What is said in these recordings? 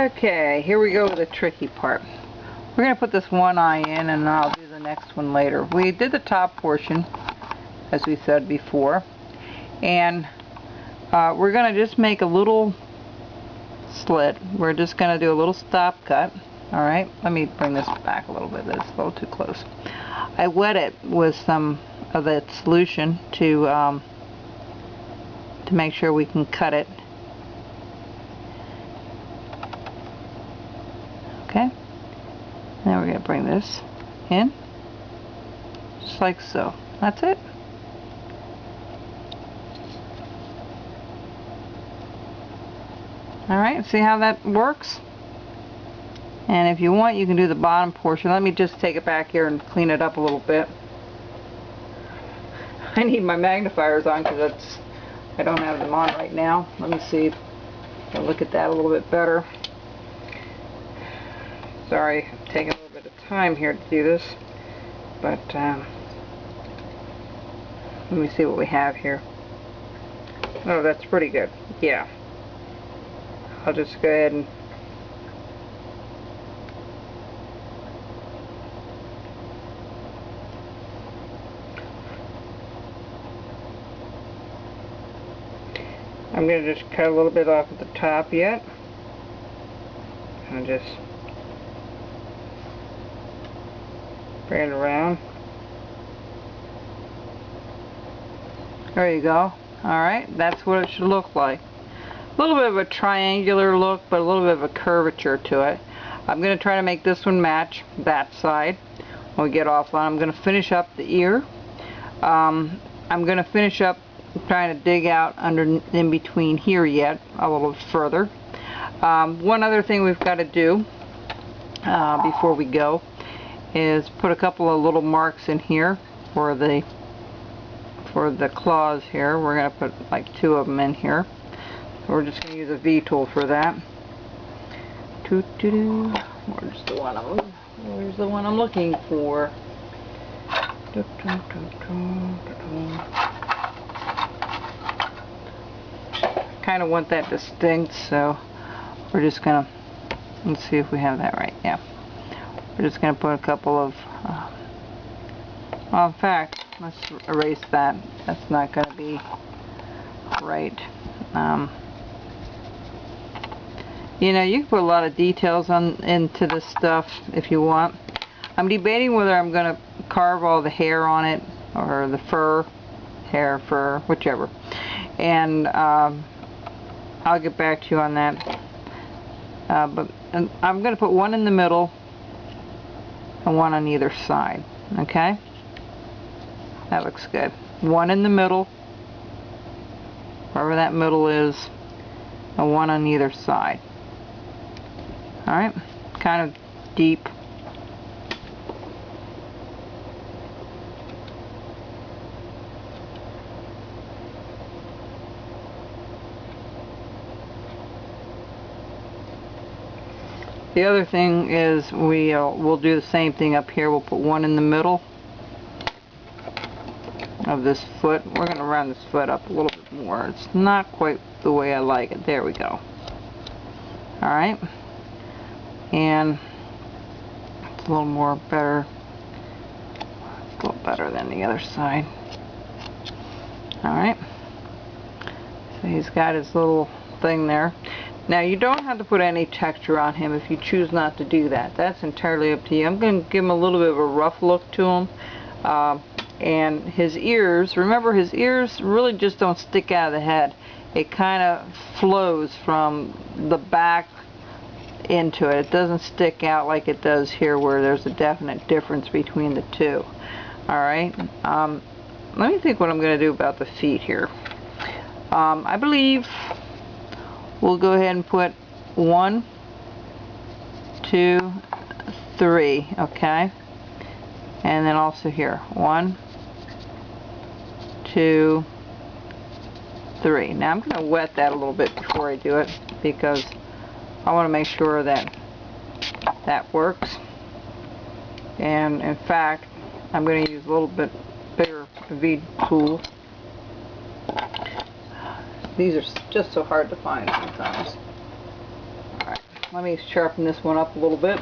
Okay, here we go with the tricky part. We're going to put this one eye in and I'll do the next one later. We did the top portion, as we said before, and we're going to just make a little slit. We're just going to do a little stop cut. Alright, let me bring this back a little bit. That's a little too close. I wet it with some of that solution to make sure we can cut it. Okay, now we're going to bring this in, just like so. That's it. Alright, see how that works? And if you want, you can do the bottom portion. Let me just take it back here and clean it up a little bit. I need my magnifiers on because I don't have them on right now. Let me see if I can look at that a little bit better. Sorry, I'm taking a little bit of time here to do this, but let me see what we have here. Oh, that's pretty good. Yeah. I'll just go ahead and I'm going to just cut a little bit off at the top yet, and just bring it around. There you go. Alright, that's what it should look like. A little bit of a triangular look, but a little bit of a curvature to it. I'm going to try to make this one match that side when we get offline. I'm going to finish up the ear. I'm going to finish up trying to dig out in between here yet a little further. One other thing we've got to do before we go is put a couple of little marks in here for the claws here. We're going to put like 2 of them in here. We're just going to use a V tool for that. Where's the one I'm looking for? Kind of want that distinct, so we're just going to, let's see if we have that right. Yeah. We're just going to put a couple of, well, in fact, let's erase that. That's not going to be right. You know, you can put a lot of details into this stuff if you want. I'm debating whether I'm going to carve all the hair on it, or the fur, whichever. And I'll get back to you on that. But I'm going to put one in the middle and one on either side. Okay? That looks good. One in the middle, wherever that middle is, and one on either side. Alright? Kind of deep. The other thing is we'll do the same thing up here. We'll put one in the middle of this foot. We're going to round this foot up a little bit more. It's not quite the way I like it. There we go. Alright. And it's a little more better. It's a little better than the other side. Alright. So he's got his little thing there. Now, you don't have to put any texture on him if you choose not to do that. That's entirely up to you. I'm going to give him a little bit of a rough look to him. And his ears, remember, his ears really just don't stick out of the head. It kind of flows from the back into it. It doesn't stick out like it does here, where there's a definite difference between the two. Alright? Let me think what I'm going to do about the feet here. I believe we'll go ahead and put 1, 2, 3, okay? And then also here, 1, 2, 3. Now I'm going to wet that a little bit before I do it, because I want to make sure that that works. And in fact, I'm going to use a little bit bigger V tool. These are just so hard to find sometimes. Alright. let me sharpen this one up a little bit.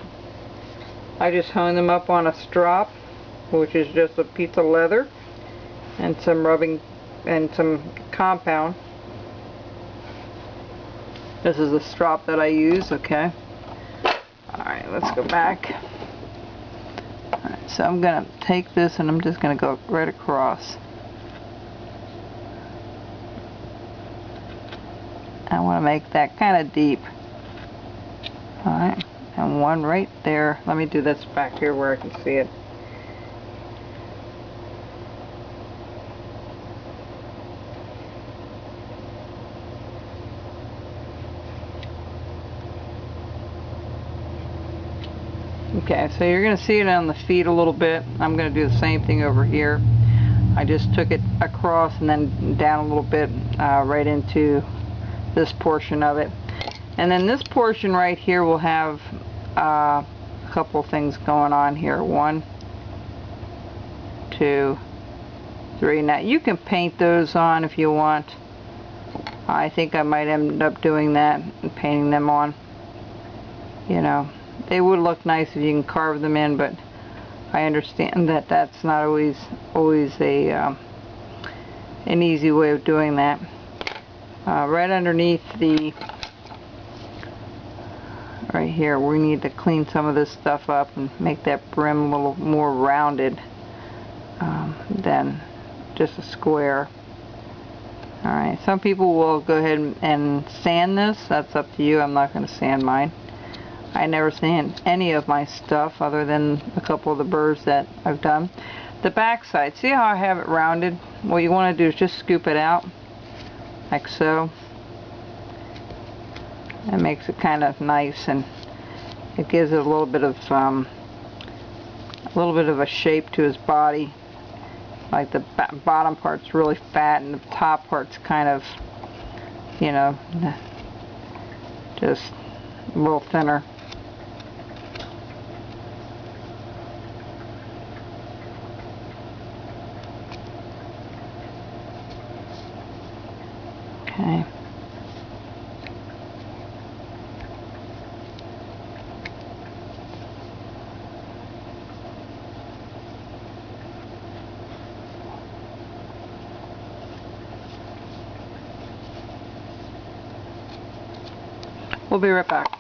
I just hung them up on a strop, which is just a piece of leather and some rubbing and some compound. This is the strop that I use, okay? Alright, let's go back. Alright, so I'm going to take this and I'm just going to go right across. I want to make that kind of deep. Alright, and one right there. Let me do this back here where I can see it. Okay, so you're going to see it on the feet a little bit. I'm going to do the same thing over here. I just took it across and then down a little bit right into this portion of it. And then this portion right here will have a couple things going on here. 1, 2, 3. Now you can paint those on if you want. I think I might end up doing that and painting them on. You know, they would look nice if you can carve them in, but I understand that that's not always a an easy way of doing that. Right underneath the right here, we need to clean some of this stuff up and make that brim a little more rounded than just a square. Alright, some people will go ahead and sand this. That's up to you. I'm not going to sand mine. I never sand any of my stuff other than a couple of the birds that I've done. The back side, see how I have it rounded? What you want to do is just scoop it out like so. It makes it kind of nice, and it gives it a little bit of a shape to his body. Like the bottom part's really fat and the top part's kind of, you know, just a little thinner. Okay. We'll be right back.